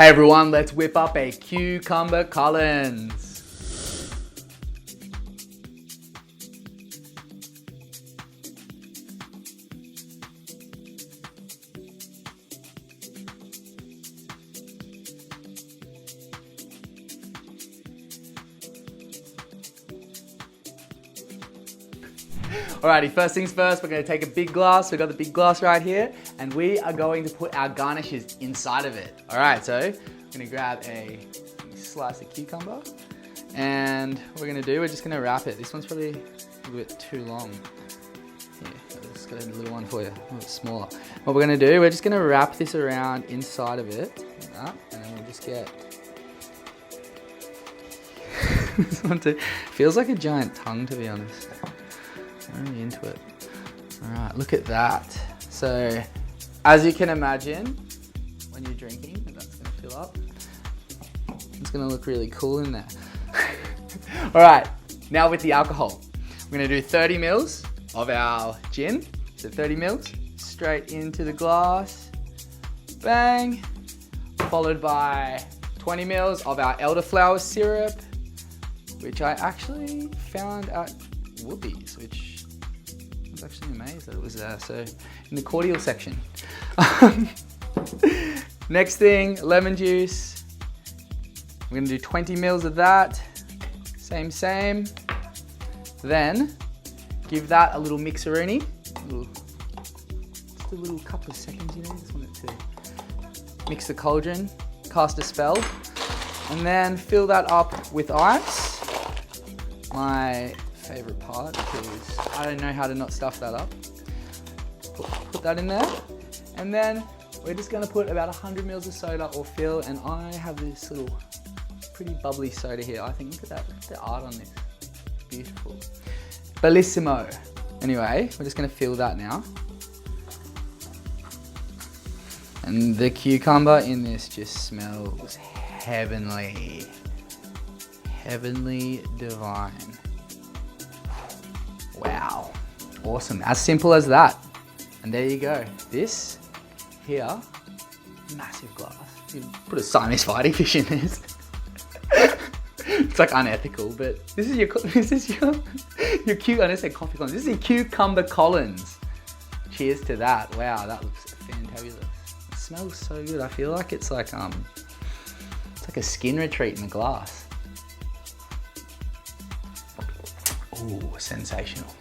Hey everyone, let's whip up a cucumber Collins. Alrighty, first things first, we're going to take a big glass. We've got the big glass right here, and we are going to put our garnishes inside of it. Alright, so I'm going to grab a slice of cucumber, and what we're going to do, we're just going to wrap it. This one's probably a little bit too long. Here, I've just got a little one for you, a little bit smaller. What we're going to do, we're just going to wrap this around inside of it, like that, and then we'll just get... This one too. Feels like a giant tongue, to be honest. I'm really into it. Alright, look at that. So, as you can imagine, when you're drinking, that's going to fill up. It's going to look really cool in there. Alright, now with the alcohol. We're going to do 30 mils of our gin. So 30 mils, straight into the glass. Bang. Followed by 20 mils of our elderflower syrup, which I actually found at Whoopies, which I was actually amazed that it was there. So in the cordial section. Next thing, lemon juice. We're gonna do 20 mils of that. Same. Then give that a little mixeroonie. Just a little couple of seconds, you know. Just want it to mix the cauldron, cast a spell, and then fill that up with ice. My favorite part, because I don't know how to not stuff that up. Put that in there, and then we're just going to put about 100 mils of soda or fill, and I have this little pretty bubbly soda here. I think, look at that, look at the art on this. Beautiful. Bellissimo. Anyway, we're just going to fill that now. And the cucumber in this just smells heavenly. Heavenly divine. Wow, awesome, as simple as that. And there you go. This here, massive glass. You put a Siamese fighting fish in this. It's like unethical, but this is your I didn't say coffee Collins. This is your cucumber Collins. Cheers to that. Wow, that looks fantabulous. It smells so good. I feel like it's like a skin retreat in the glass. Ooh, sensational.